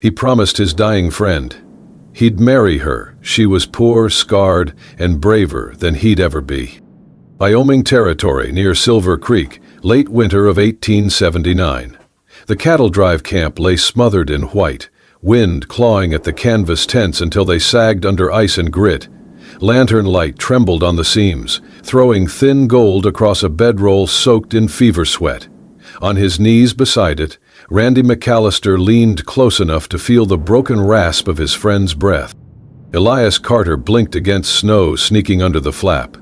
He promised his dying friend he'd marry her. She was poor, scarred, and braver than he'd ever be. Wyoming Territory near Silver Creek, late winter of 1879. The cattle drive camp lay smothered in white, wind clawing at the canvas tents until they sagged under ice and grit. Lantern light trembled on the seams, throwing thin gold across a bedroll soaked in fever sweat. On his knees beside it, Randy McAllister leaned close enough to feel the broken rasp of his friend's breath. Elias Carter blinked against snow sneaking under the flap.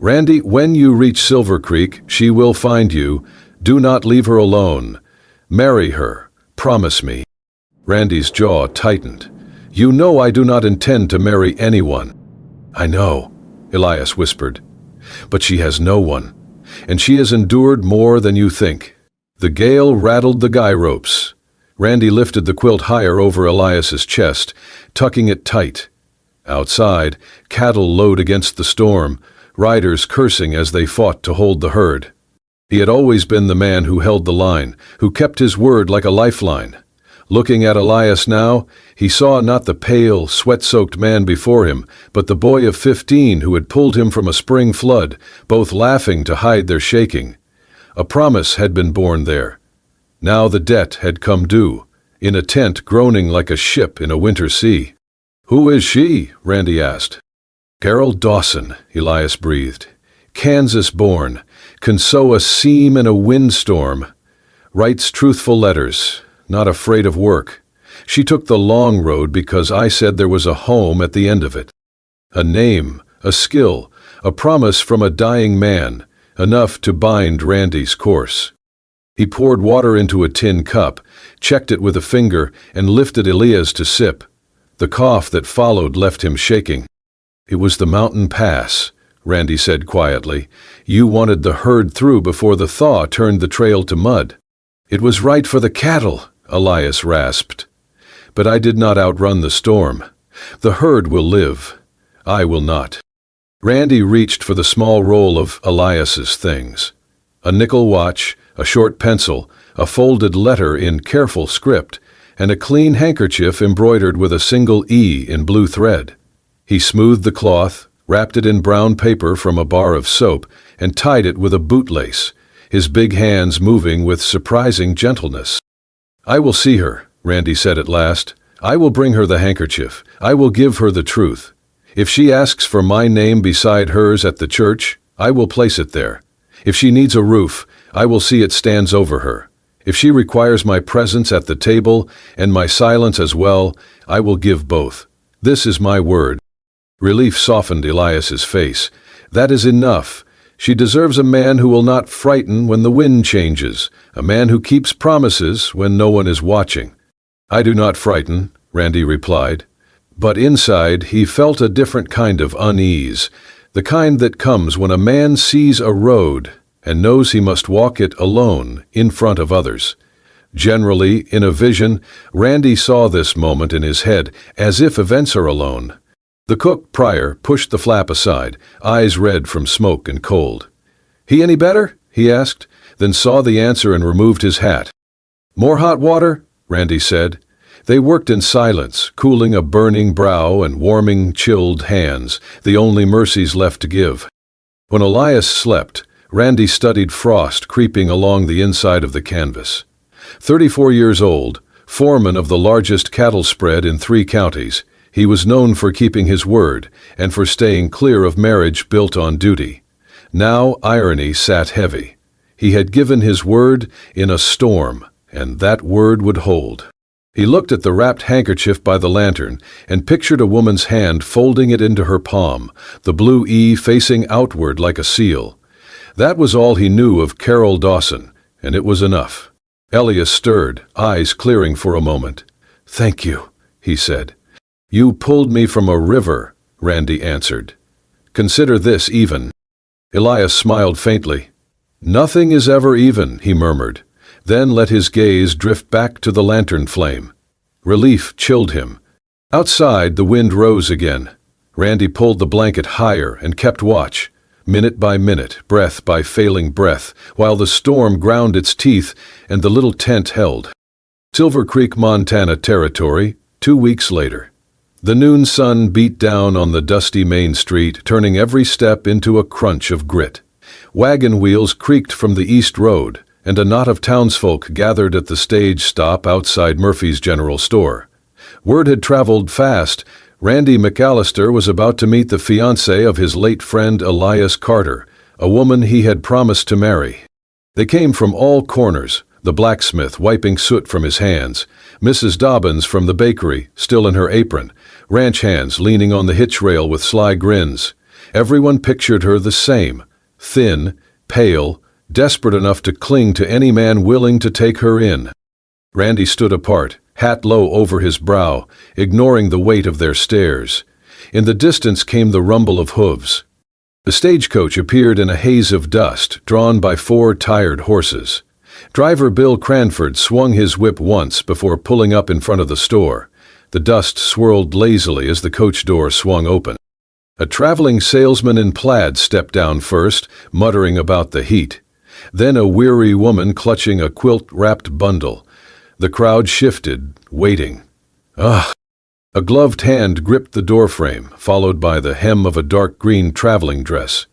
"Randy, when you reach Silver Creek, she will find you. Do not leave her alone. Marry her. Promise me." Randy's jaw tightened. "You know I do not intend to marry anyone." "I know," Elias whispered. "But she has no one, and she has endured more than you think." The gale rattled the guy ropes. Randy lifted the quilt higher over Elias's chest, tucking it tight. Outside, cattle lowed against the storm, riders cursing as they fought to hold the herd. He had always been the man who held the line, who kept his word like a lifeline. Looking at Elias now, he saw not the pale, sweat-soaked man before him, but the boy of 15 who had pulled him from a spring flood, both laughing to hide their shaking. A promise had been born there. Now the debt had come due, in a tent groaning like a ship in a winter sea. "Who is she?" Randy asked. "Carol Dawson," Elias breathed. "Kansas-born, can sew a seam in a windstorm. Writes truthful letters, not afraid of work. She took the long road because I said there was a home at the end of it. A name, a skill, a promise from a dying man, enough to bind Randy's course." He poured water into a tin cup, checked it with a finger, and lifted Elias to sip. The cough that followed left him shaking. "It was the mountain pass," Randy said quietly. "You wanted the herd through before the thaw turned the trail to mud." "It was right for the cattle," Elias rasped. "But I did not outrun the storm. The herd will live. I will not." Randy reached for the small roll of Elias's things. A nickel watch, a short pencil, a folded letter in careful script, and a clean handkerchief embroidered with a single E in blue thread. He smoothed the cloth, wrapped it in brown paper from a bar of soap, and tied it with a bootlace, his big hands moving with surprising gentleness. "I will see her," Randy said at last. "I will bring her the handkerchief. I will give her the truth. If she asks for my name beside hers at the church, I will place it there. If she needs a roof, I will see it stands over her. If she requires my presence at the table and my silence as well, I will give both. This is my word." Relief softened Elias's face. "That is enough. She deserves a man who will not frighten when the wind changes, a man who keeps promises when no one is watching." "I do not frighten," Randy replied. But inside, he felt a different kind of unease, the kind that comes when a man sees a road and knows he must walk it alone in front of others. Generally, in a vision, Randy saw this moment in his head, as if events are alone. The cook, Pryor, pushed the flap aside, eyes red from smoke and cold. "He any better?" he asked, then saw the answer and removed his hat. "More hot water?" Randy said. They worked in silence, cooling a burning brow and warming chilled hands, the only mercies left to give. When Elias slept, Randy studied frost creeping along the inside of the canvas. 34 years old, foreman of the largest cattle spread in 3 counties, he was known for keeping his word and for staying clear of marriage built on duty. Now irony sat heavy. He had given his word in a storm, and that word would hold. He looked at the wrapped handkerchief by the lantern and pictured a woman's hand folding it into her palm, the blue E facing outward like a seal. That was all he knew of Carol Dawson, and it was enough. Elias stirred, eyes clearing for a moment. "Thank you," he said. "You pulled me from a river," Randy answered. "Consider this even." Elias smiled faintly. "Nothing is ever even," he murmured, then let his gaze drift back to the lantern flame. Relief chilled him. Outside, the wind rose again. Randy pulled the blanket higher and kept watch, minute by minute, breath by failing breath, while the storm ground its teeth and the little tent held. Silver Creek, Montana territory, 2 weeks later. The noon sun beat down on the dusty main street, turning every step into a crunch of grit. Wagon wheels creaked from the east road, and a knot of townsfolk gathered at the stage stop outside Murphy's General Store. Word had traveled fast. Randy McAllister was about to meet the fiancée of his late friend Elias Carter, a woman he had promised to marry. They came from all corners, the blacksmith wiping soot from his hands, Mrs. Dobbins from the bakery, still in her apron, ranch hands leaning on the hitch rail with sly grins. Everyone pictured her the same, thin, pale, desperate enough to cling to any man willing to take her in. Randy stood apart, hat low over his brow, ignoring the weight of their stares. In the distance came the rumble of hooves. The stagecoach appeared in a haze of dust, drawn by 4 tired horses. Driver Bill Cranford swung his whip once before pulling up in front of the store. The dust swirled lazily as the coach door swung open. A traveling salesman in plaid stepped down first, muttering about the heat. Then a weary woman clutching a quilt-wrapped bundle. The crowd shifted, waiting. Ugh! A gloved hand gripped the doorframe, followed by the hem of a dark green traveling dress.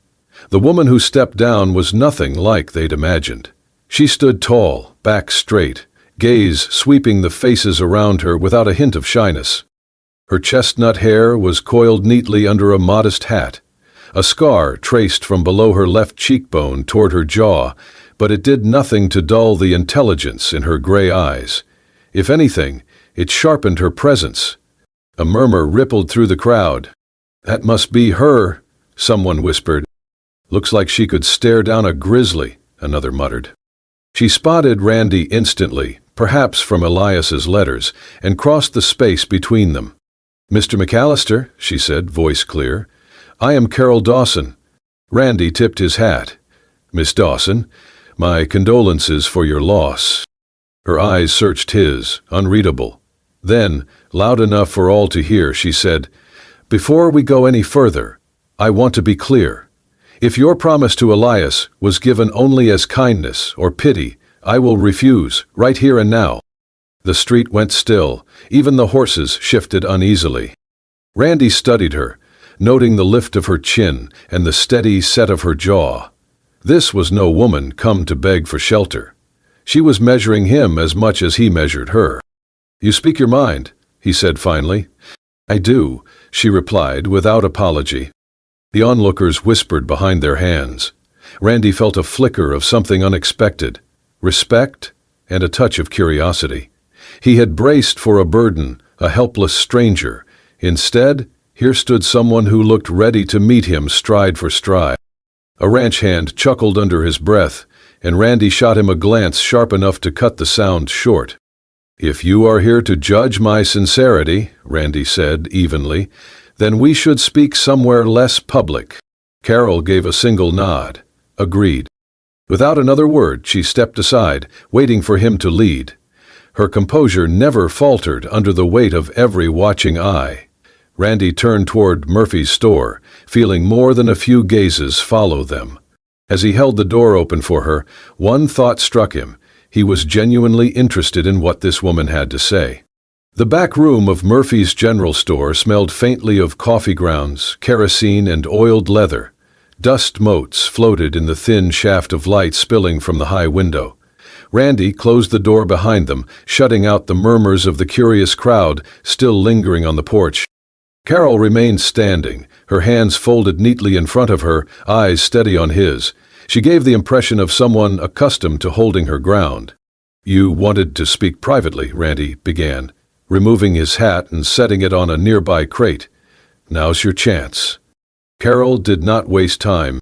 The woman who stepped down was nothing like they'd imagined. She stood tall, back straight, gaze sweeping the faces around her without a hint of shyness. Her chestnut hair was coiled neatly under a modest hat. A scar traced from below her left cheekbone toward her jaw, but it did nothing to dull the intelligence in her gray eyes. If anything, it sharpened her presence. A murmur rippled through the crowd. "That must be her," someone whispered. "Looks like she could stare down a grizzly," another muttered. She spotted Randy instantly, perhaps from Elias's letters, and crossed the space between them. "Mr. McAllister," she said, voice clear. "I am Carol Dawson." Randy tipped his hat. "Miss Dawson, my condolences for your loss." Her eyes searched his, unreadable. Then, loud enough for all to hear, she said, "Before we go any further, I want to be clear. If your promise to Elias was given only as kindness or pity, I will refuse, right here and now." The street went still. Even the horses shifted uneasily. Randy studied her, noting the lift of her chin and the steady set of her jaw. This was no woman come to beg for shelter. She was measuring him as much as he measured her. "You speak your mind," he said finally. "I do," she replied without apology. The onlookers whispered behind their hands. Randy felt a flicker of something unexpected, respect and a touch of curiosity. He had braced for a burden, a helpless stranger. Instead, here stood someone who looked ready to meet him stride for stride. A ranch hand chuckled under his breath, and Randy shot him a glance sharp enough to cut the sound short. "If you are here to judge my sincerity," Randy said evenly, "then we should speak somewhere less public." Carol gave a single nod. Agreed. Without another word, she stepped aside, waiting for him to lead. Her composure never faltered under the weight of every watching eye. Randy turned toward Murphy's store, feeling more than a few gazes follow them. As he held the door open for her, one thought struck him. He was genuinely interested in what this woman had to say. The back room of Murphy's General Store smelled faintly of coffee grounds, kerosene, and oiled leather. Dust motes floated in the thin shaft of light spilling from the high window. Randy closed the door behind them, shutting out the murmurs of the curious crowd still lingering on the porch. Carol remained standing, her hands folded neatly in front of her, eyes steady on his. She gave the impression of someone accustomed to holding her ground. "You wanted to speak privately," Randy began, removing his hat and setting it on a nearby crate. "Now's your chance." Carol did not waste time.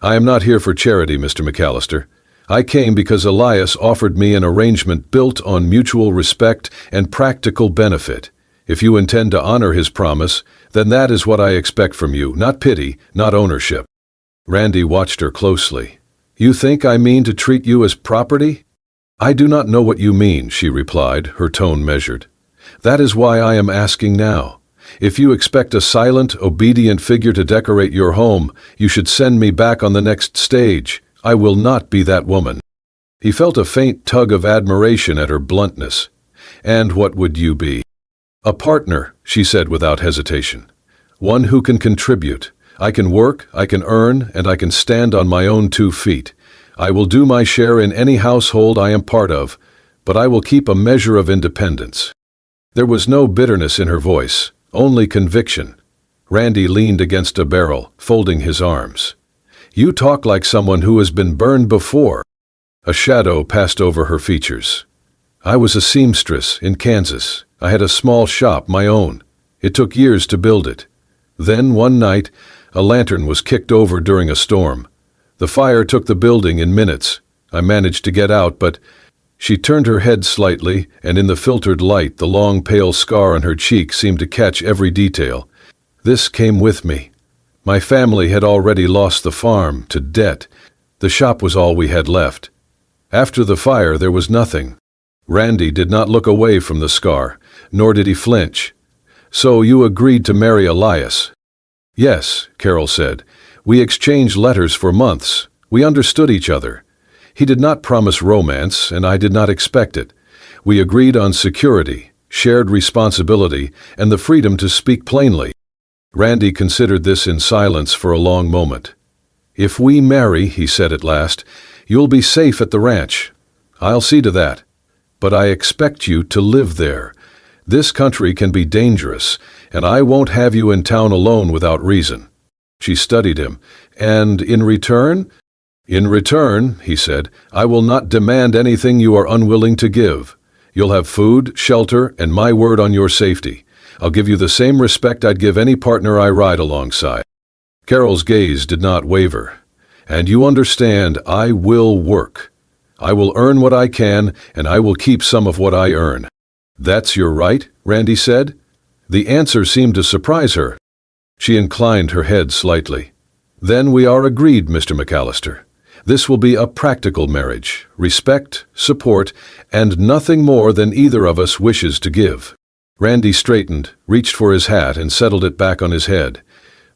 "I am not here for charity, Mr. McAllister. I came because Elias offered me an arrangement built on mutual respect and practical benefit. If you intend to honor his promise, then that is what I expect from you, not pity, not ownership." Randy watched her closely. "You think I mean to treat you as property?" "I do not know what you mean," she replied, her tone measured. "That is why I am asking now. If you expect a silent, obedient figure to decorate your home, you should send me back on the next stage. I will not be that woman." He felt a faint tug of admiration at her bluntness. And what would you be? A partner, she said without hesitation. One who can contribute. I can work, I can earn, and I can stand on my own 2 feet. I will do my share in any household I am part of, but I will keep a measure of independence. There was no bitterness in her voice, only conviction. Randy leaned against a barrel, folding his arms. You talk like someone who has been burned before. A shadow passed over her features. I was a seamstress in Kansas. I had a small shop, my own. It took years to build it. Then, one night, a lantern was kicked over during a storm. The fire took the building in minutes. I managed to get out, but she turned her head slightly, and in the filtered light, the long pale scar on her cheek seemed to catch every detail. This came with me. My family had already lost the farm to debt. The shop was all we had left. After the fire, there was nothing. Randy did not look away from the scar, nor did he flinch. So you agreed to marry Elias? Yes, Carol said. We exchanged letters for months. We understood each other. He did not promise romance, and I did not expect it. We agreed on security, shared responsibility, and the freedom to speak plainly. Randy considered this in silence for a long moment. If we marry, he said at last, you'll be safe at the ranch. I'll see to that. But I expect you to live there. This country can be dangerous, and I won't have you in town alone without reason. She studied him. And in return? In return, he said, I will not demand anything you are unwilling to give. You'll have food, shelter, and my word on your safety. I'll give you the same respect I'd give any partner I ride alongside. Carol's gaze did not waver. And you understand, I will work. I will earn what I can, and I will keep some of what I earn. That's your right, Randy said. The answer seemed to surprise her. She inclined her head slightly. Then we are agreed, Mr. McAllister. This will be a practical marriage, respect, support, and nothing more than either of us wishes to give. Randy straightened, reached for his hat, and settled it back on his head.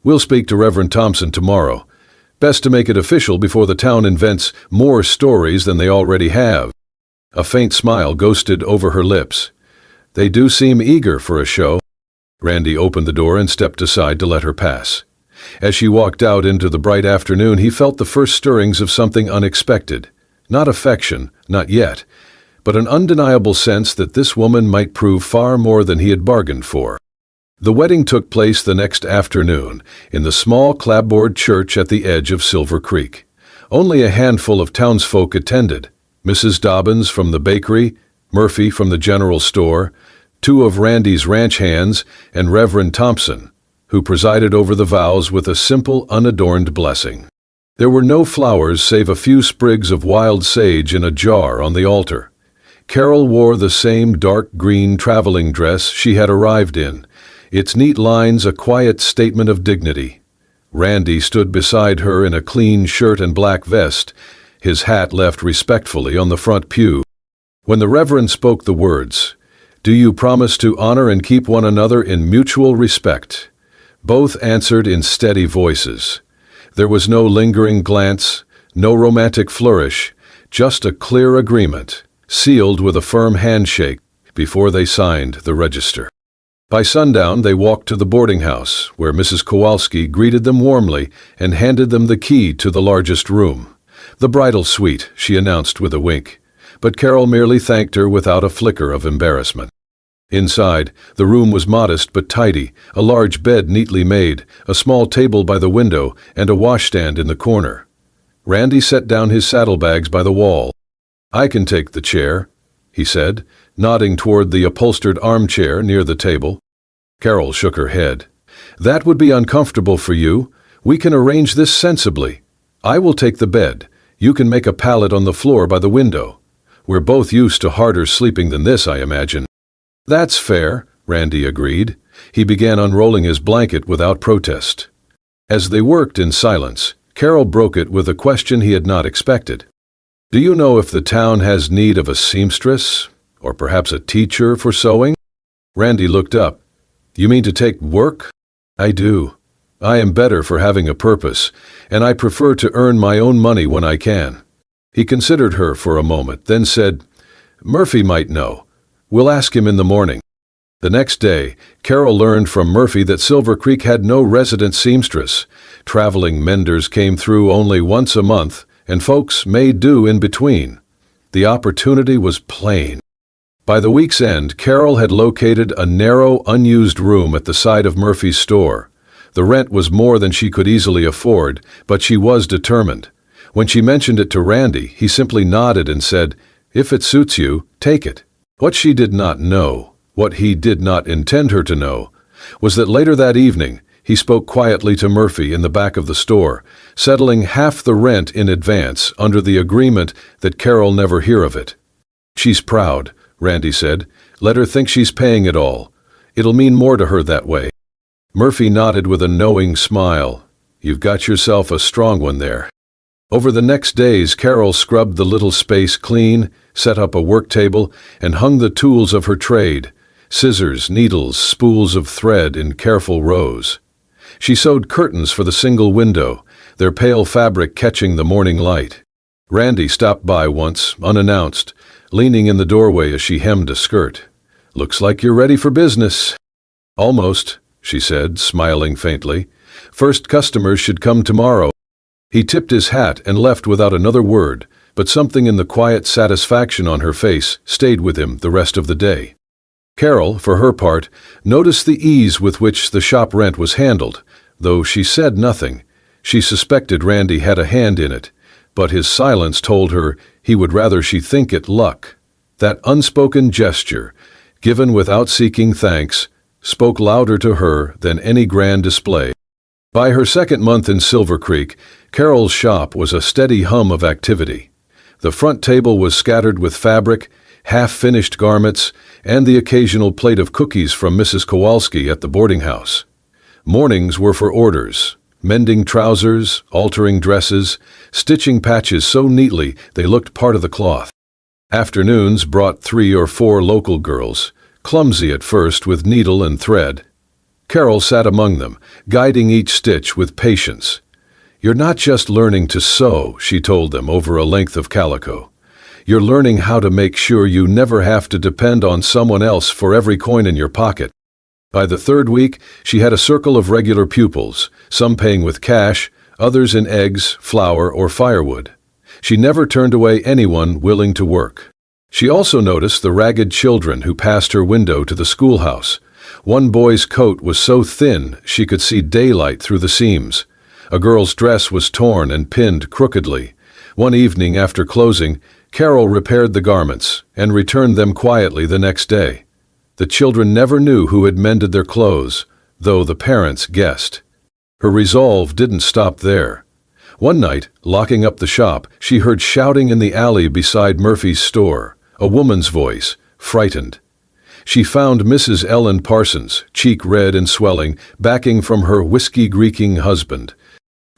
We'll speak to Reverend Thompson tomorrow. Best to make it official before the town invents more stories than they already have. A faint smile ghosted over her lips. They do seem eager for a show. Randy opened the door and stepped aside to let her pass. As she walked out into the bright afternoon, he felt the first stirrings of something unexpected. Not affection, not yet, but an undeniable sense that this woman might prove far more than he had bargained for. The wedding took place the next afternoon in the small clapboard church at the edge of Silver Creek. Only a handful of townsfolk attended. Mrs. Dobbins from the bakery, Murphy from the general store, 2 of Randy's ranch hands, and Reverend Thompson, who presided over the vows with a simple, unadorned blessing. There were no flowers save a few sprigs of wild sage in a jar on the altar. Carol wore the same dark green traveling dress she had arrived in, its neat lines a quiet statement of dignity. Randy stood beside her in a clean shirt and black vest, his hat left respectfully on the front pew. When the Reverend spoke the words, "Do you promise to honor and keep one another in mutual respect?" both answered in steady voices. There was no lingering glance, no romantic flourish, just a clear agreement, sealed with a firm handshake before they signed the register. By sundown, they walked to the boarding house, where Mrs. Kowalski greeted them warmly and handed them the key to the largest room. "The bridal suite," she announced with a wink, but Carol merely thanked her without a flicker of embarrassment. Inside, the room was modest but tidy, a large bed neatly made, a small table by the window, and a washstand in the corner. Randy set down his saddlebags by the wall. "I can take the chair," he said, nodding toward the upholstered armchair near the table. Carol shook her head. "That would be uncomfortable for you. We can arrange this sensibly. I will take the bed. You can make a pallet on the floor by the window. We're both used to harder sleeping than this, I imagine." "That's fair," Randy agreed. He began unrolling his blanket without protest. As they worked in silence, Carol broke it with a question he had not expected. "Do you know if the town has need of a seamstress, or perhaps a teacher for sewing?" Randy looked up. "You mean to take work?" "I do. I am better for having a purpose, and I prefer to earn my own money when I can." He considered her for a moment, then said, "Murphy might know. We'll ask him in the morning." The next day, Carol learned from Murphy that Silver Creek had no resident seamstress. Traveling menders came through only once a month, and folks made do in between. The opportunity was plain. By the week's end, Carol had located a narrow, unused room at the side of Murphy's store. The rent was more than she could easily afford, but she was determined. When she mentioned it to Randy, he simply nodded and said, "If it suits you, take it." What she did not know, what he did not intend her to know, was that later that evening, he spoke quietly to Murphy in the back of the store, settling half the rent in advance under the agreement that Carol never hear of it. "She's proud," Randy said. "Let her think she's paying it all. It'll mean more to her that way." Murphy nodded with a knowing smile. "You've got yourself a strong one there." Over the next days, Carol scrubbed the little space clean, set up a work table, and hung the tools of her trade, scissors, needles, spools of thread in careful rows. She sewed curtains for the single window, their pale fabric catching the morning light. Randy stopped by once, unannounced, leaning in the doorway as she hemmed a skirt. "Looks like you're ready for business." "Almost," she said, smiling faintly. "First customers should come tomorrow." He tipped his hat and left without another word, but something in the quiet satisfaction on her face stayed with him the rest of the day. Carol, for her part, noticed the ease with which the shop rent was handled, though she said nothing. She suspected Randy had a hand in it, but his silence told her he would rather she think it luck. That unspoken gesture, given without seeking thanks, spoke louder to her than any grand display. By her second month in Silver Creek, Carol's shop was a steady hum of activity. The front table was scattered with fabric, half-finished garments, and the occasional plate of cookies from Mrs. Kowalski at the boarding house. Mornings were for orders, mending trousers, altering dresses, stitching patches so neatly they looked part of the cloth. Afternoons brought 3 or 4 local girls, clumsy at first with needle and thread. Carol sat among them, guiding each stitch with patience. "You're not just learning to sew," she told them over a length of calico. "You're learning how to make sure you never have to depend on someone else for every coin in your pocket." By the third week, she had a circle of regular pupils, some paying with cash, others in eggs, flour, or firewood. She never turned away anyone willing to work. She also noticed the ragged children who passed her window to the schoolhouse. One boy's coat was so thin she could see daylight through the seams. A girl's dress was torn and pinned crookedly. One evening after closing, Carol repaired the garments and returned them quietly the next day. The children never knew who had mended their clothes, though the parents guessed. Her resolve didn't stop there. One night, locking up the shop, she heard shouting in the alley beside Murphy's store, a woman's voice, frightened. She found Mrs. Ellen Parsons, cheek red and swelling, backing from her whiskey-greeking husband.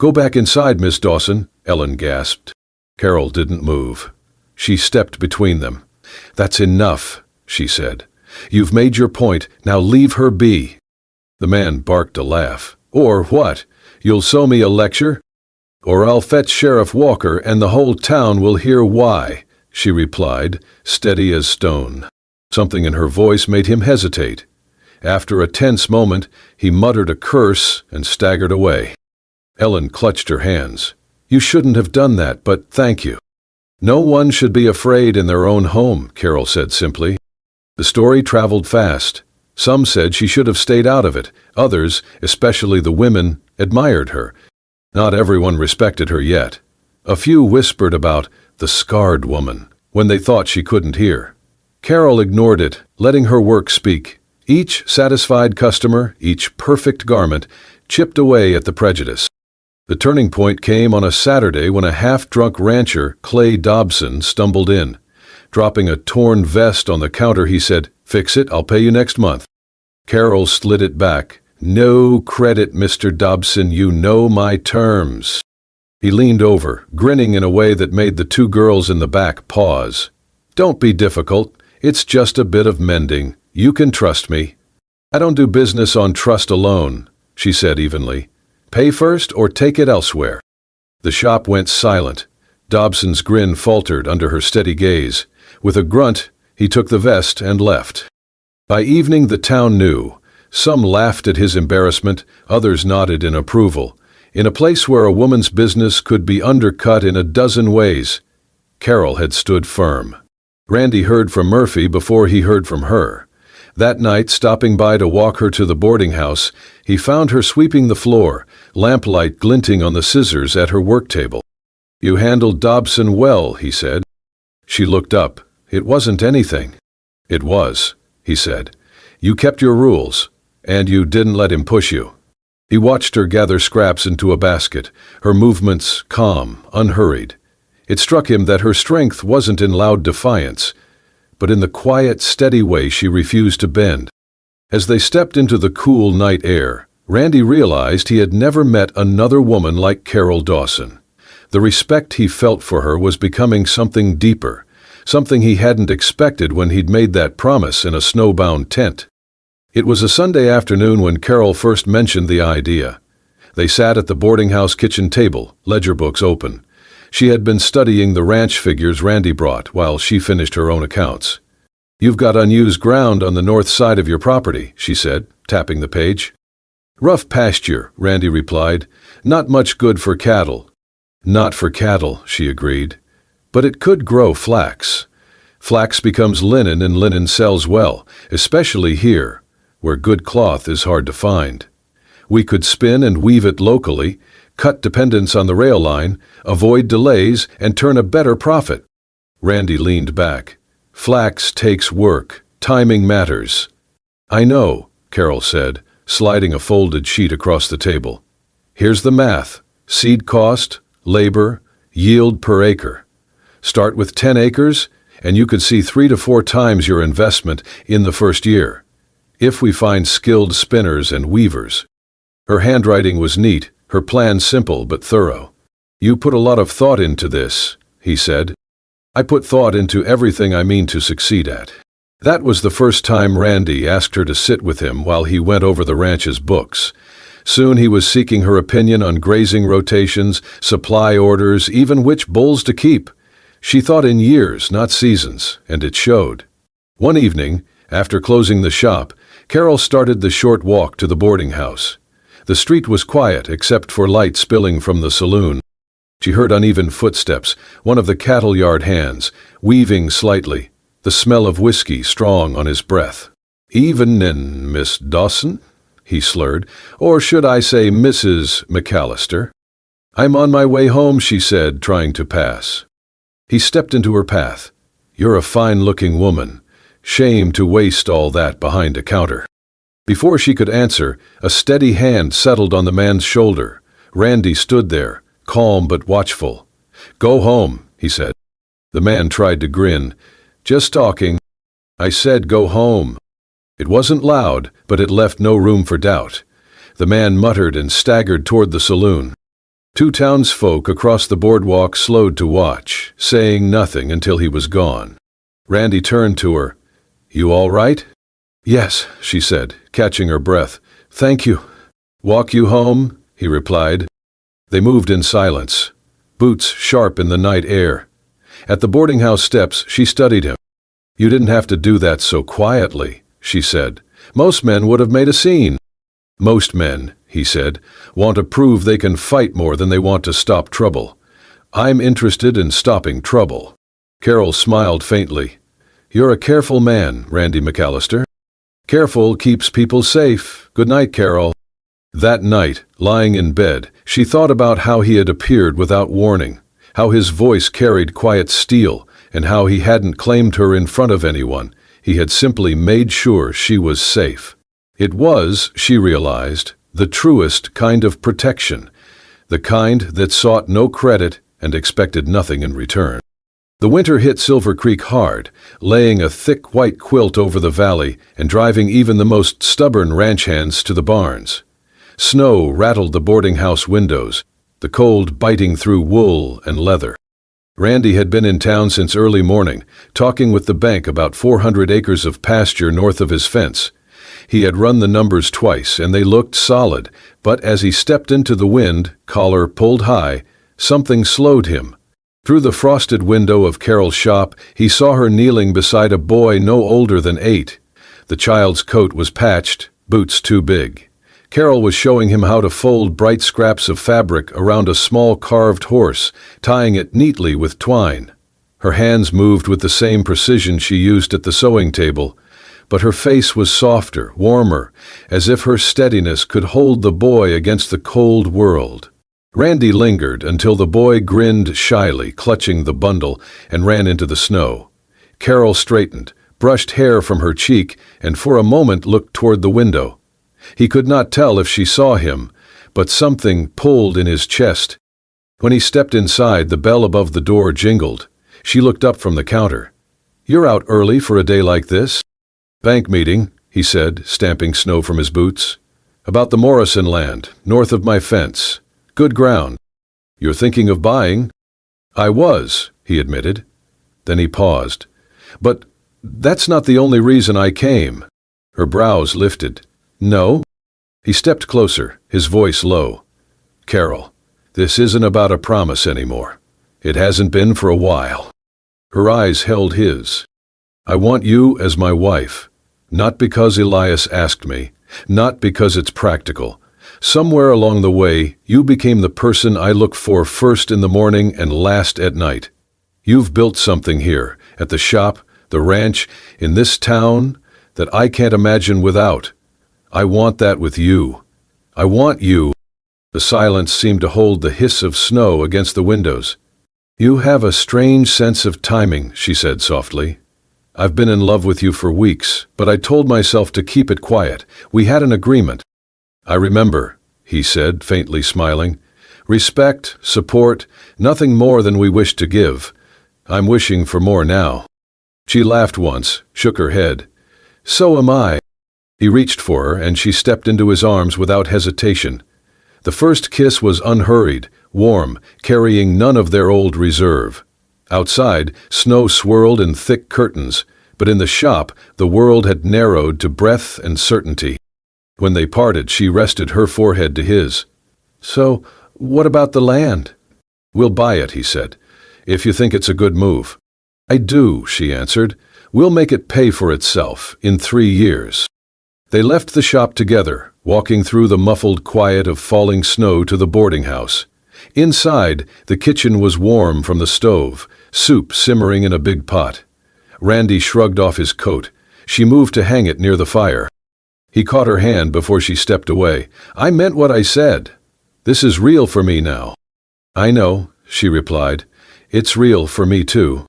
"Go back inside, Miss Dawson," Ellen gasped. Carol didn't move. She stepped between them. "That's enough," she said. "You've made your point, now leave her be." The man barked a laugh. "Or what? You'll sew me a lecture?" "Or I'll fetch Sheriff Walker and the whole town will hear why," she replied, steady as stone. Something in her voice made him hesitate. After a tense moment, he muttered a curse and staggered away. Ellen clutched her hands. "You shouldn't have done that, but thank you." "No one should be afraid in their own home," Carol said simply. The story traveled fast. Some said she should have stayed out of it. Others, especially the women, admired her. Not everyone respected her yet. A few whispered about the scarred woman when they thought she couldn't hear. Carol ignored it, letting her work speak. Each satisfied customer, each perfect garment, chipped away at the prejudice. The turning point came on a Saturday when a half-drunk rancher, Clay Dobson, stumbled in. Dropping a torn vest on the counter, he said, "Fix it, I'll pay you next month." Carol slid it back. "No credit, Mr. Dobson, you know my terms." He leaned over, grinning in a way that made the 2 girls in the back pause. "Don't be difficult. It's just a bit of mending. You can trust me." "I don't do business on trust alone," she said evenly. "Pay first or take it elsewhere." The shop went silent. Dobson's grin faltered under her steady gaze. With a grunt, He took the vest and left. By evening the town knew. Some laughed at his embarrassment, others nodded in approval. In a place where a woman's business could be undercut in a dozen ways, Carol had stood firm. Randy heard from Murphy before he heard from her. That night, stopping by to walk her to the boarding house, he found her sweeping the floor, lamplight glinting on the scissors at her work table. "You handled Dobson well," he said. She looked up. "It wasn't anything." "It was," he said. "You kept your rules, and you didn't let him push you." He watched her gather scraps into a basket, her movements calm, unhurried. It struck him that her strength wasn't in loud defiance, but in the quiet, steady way she refused to bend. As they stepped into the cool night air, Randy realized he had never met another woman like Carol Dawson. The respect he felt for her was becoming something deeper, something he hadn't expected when he'd made that promise in a snowbound tent. It was a Sunday afternoon when Carol first mentioned the idea. They sat at the boarding house kitchen table, ledger books open. She had been studying the ranch figures Randy brought while she finished her own accounts. "You've got unused ground on the north side of your property," she said, tapping the page. "Rough pasture," Randy replied. "Not much good for cattle." "Not for cattle," she agreed. "But it could grow flax. Flax becomes linen and linen sells well, especially here, where good cloth is hard to find. We could spin and weave it locally, cut dependence on the rail line, avoid delays, and turn a better profit." Randy leaned back. "Flax takes work. Timing matters." "I know," Carol said, sliding a folded sheet across the table. "Here's the math. Seed cost, labor, yield per acre. Start with 10 acres, and you could see 3 to 4 times your investment in the first year, if we find skilled spinners and weavers." Her handwriting was neat, her plan simple but thorough. "You put a lot of thought into this," he said. "I put thought into everything I mean to succeed at." That was the first time Randy asked her to sit with him while he went over the ranch's books. Soon he was seeking her opinion on grazing rotations, supply orders, even which bulls to keep. She thought in years, not seasons, and it showed. One evening, after closing the shop, Carol started the short walk to the boarding house. The street was quiet except for light spilling from the saloon. She heard uneven footsteps, one of the cattle yard hands, weaving slightly, the smell of whiskey strong on his breath. "Evenin', Miss Dawson?" he slurred. "Or should I say Mrs. McAllister?" "I'm on my way home," she said, trying to pass. He stepped into her path. "You're a fine-looking woman. Shame to waste all that behind a counter." Before she could answer, a steady hand settled on the man's shoulder. Randy stood there, calm but watchful. "Go home," he said. The man tried to grin. "Just talking." "I said go home." It wasn't loud, but it left no room for doubt. The man muttered and staggered toward the saloon. Two townsfolk across the boardwalk slowed to watch, saying nothing until he was gone. Randy turned to her. "You all right?" "Yes," she said, catching her breath. "Thank you." "Walk you home?" he replied. They moved in silence, boots sharp in the night air. At the boarding house steps, she studied him. "You didn't have to do that so quietly," she said. "Most men would have made a scene." "Most men," he said, "want to prove they can fight more than they want to stop trouble. I'm interested in stopping trouble." Carol smiled faintly. "You're a careful man, Randy McAllister. Careful keeps people safe. Good night, Carol." That night, lying in bed, she thought about how he had appeared without warning, how his voice carried quiet steel, and how he hadn't claimed her in front of anyone. He had simply made sure she was safe. It was, she realized, the truest kind of protection, the kind that sought no credit and expected nothing in return. The winter hit Silver Creek hard, laying a thick white quilt over the valley and driving even the most stubborn ranch hands to the barns. Snow rattled the boarding house windows, the cold biting through wool and leather. Randy had been in town since early morning, talking with the bank about 400 acres of pasture north of his fence. He had run the numbers twice, and they looked solid, but as he stepped into the wind, collar pulled high, something slowed him. Through the frosted window of Carol's shop, he saw her kneeling beside a boy no older than 8. The child's coat was patched, boots too big. Carol was showing him how to fold bright scraps of fabric around a small carved horse, tying it neatly with twine. Her hands moved with the same precision she used at the sewing table, but her face was softer, warmer, as if her steadiness could hold the boy against the cold world. Randy lingered until the boy grinned shyly, clutching the bundle, and ran into the snow. Carol straightened, brushed hair from her cheek, and for a moment looked toward the window. He could not tell if she saw him, but something pulled in his chest. When he stepped inside, the bell above the door jingled. She looked up from the counter. "You're out early for a day like this?" "Bank meeting," he said, stamping snow from his boots. "About the Morrison land, north of my fence. Good ground." "You're thinking of buying?" "I was," he admitted. Then he paused. "But that's not the only reason I came." Her brows lifted. "No?" He stepped closer, his voice low. "Carol, this isn't about a promise anymore. It hasn't been for a while." Her eyes held his. "I want you as my wife. Not because Elias asked me, not because it's practical. Somewhere along the way, you became the person I look for first in the morning and last at night. You've built something here, at the shop, the ranch, in this town, that I can't imagine without. I want that with you. I want you." The silence seemed to hold the hiss of snow against the windows. "You have a strange sense of timing," she said softly. "I've been in love with you for weeks, but I told myself to keep it quiet. We had an agreement." "I remember," he said, faintly smiling. "Respect, support, nothing more than we wish to give. I'm wishing for more now." She laughed once, shook her head. "So am I." He reached for her, and she stepped into his arms without hesitation. The first kiss was unhurried, warm, carrying none of their old reserve. Outside, snow swirled in thick curtains, but in the shop, the world had narrowed to breath and certainty. When they parted, she rested her forehead to his. "So, what about the land?" "We'll buy it," he said, "if you think it's a good move." "I do," she answered. "We'll make it pay for itself in 3 years." They left the shop together, walking through the muffled quiet of falling snow to the boarding house. Inside, the kitchen was warm from the stove, soup simmering in a big pot. Randy shrugged off his coat. She moved to hang it near the fire. He caught her hand before she stepped away. "I meant what I said. This is real for me now." "I know," she replied. "It's real for me too."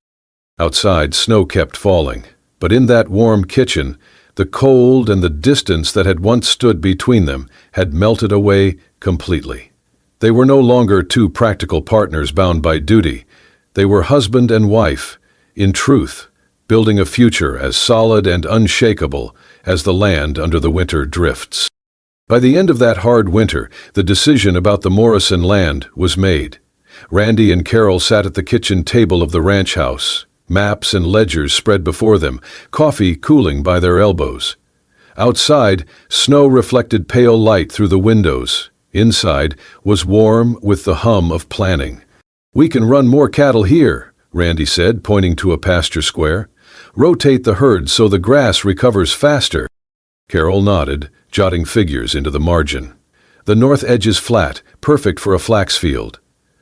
Outside, snow kept falling, but in that warm kitchen, the cold and the distance that had once stood between them had melted away completely. They were no longer two practical partners bound by duty. They were husband and wife, in truth, building a future as solid and unshakable as the land under the winter drifts. By the end of that hard winter, the decision about the Morrison land was made. Randy and Carol sat at the kitchen table of the ranch house, maps and ledgers spread before them, coffee cooling by their elbows. Outside, snow reflected pale light through the windows. Inside was warm with the hum of planning. "We can run more cattle here," Randy said, pointing to a pasture square. "Rotate the herd so the grass recovers faster." Carol nodded, jotting figures into the margin. "The north edge is flat, perfect for a flax field.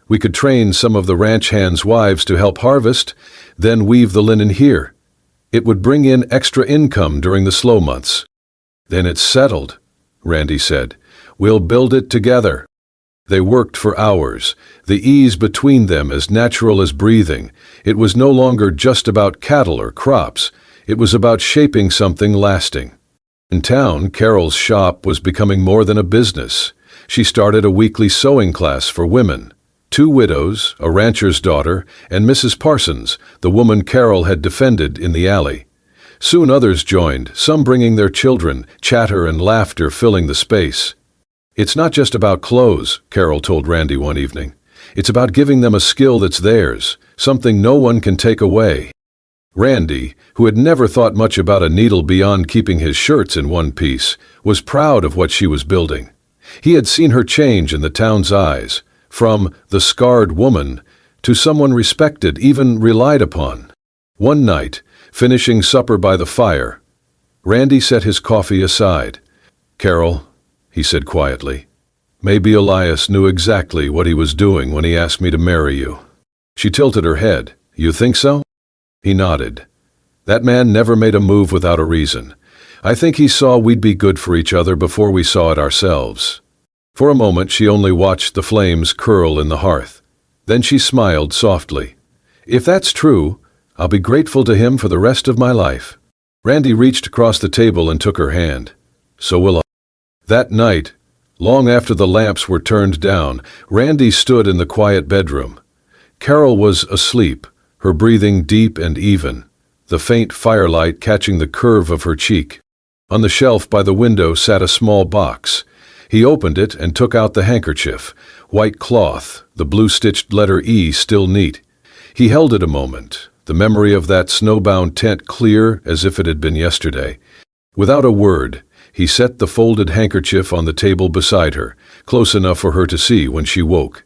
We could train some of the ranch hands' wives to help harvest, then weave the linen here. It would bring in extra income during the slow months." "Then it's settled," Randy said. "We'll build it together." They worked for hours, the ease between them as natural as breathing. It was no longer just about cattle or crops. It was about shaping something lasting. In town, Carol's shop was becoming more than a business. She started a weekly sewing class for women. 2 widows, a rancher's daughter, and Mrs. Parsons, the woman Carol had defended in the alley. Soon others joined, some bringing their children, chatter and laughter filling the space. "It's not just about clothes," Carol told Randy one evening. "It's about giving them a skill that's theirs, something no one can take away." Randy, who had never thought much about a needle beyond keeping his shirts in one piece, was proud of what she was building. He had seen her change in the town's eyes, from the scarred woman to someone respected, even relied upon. One night, finishing supper by the fire, Randy set his coffee aside. "Carol," he said quietly, "maybe Elias knew exactly what he was doing when he asked me to marry you." She tilted her head. "You think so?" He nodded. "That man never made a move without a reason. I think he saw we'd be good for each other before we saw it ourselves." For a moment she only watched the flames curl in the hearth. Then she smiled softly. "If that's true, I'll be grateful to him for the rest of my life." Randy reached across the table and took her hand. "So will I." That night, long after the lamps were turned down, Randy stood in the quiet bedroom. Carol was asleep, her breathing deep and even, the faint firelight catching the curve of her cheek. On the shelf by the window sat a small box. He opened it and took out the handkerchief, white cloth, the blue-stitched letter E still neat. He held it a moment, the memory of that snowbound tent clear as if it had been yesterday. Without a word, he set the folded handkerchief on the table beside her, close enough for her to see when she woke.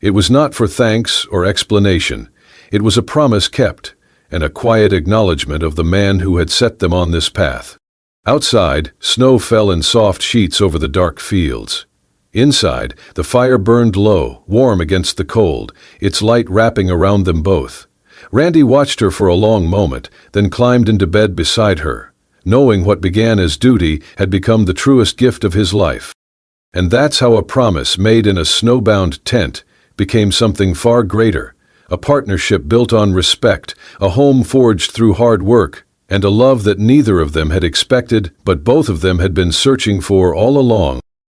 It was not for thanks or explanation. It was a promise kept, and a quiet acknowledgement of the man who had set them on this path. Outside, snow fell in soft sheets over the dark fields. Inside, the fire burned low, warm against the cold, its light wrapping around them both. Randy watched her for a long moment, then climbed into bed beside her, knowing what began as duty had become the truest gift of his life. And that's how a promise made in a snowbound tent became something far greater, a partnership built on respect, a home forged through hard work, and a love that neither of them had expected but both of them had been searching for all along.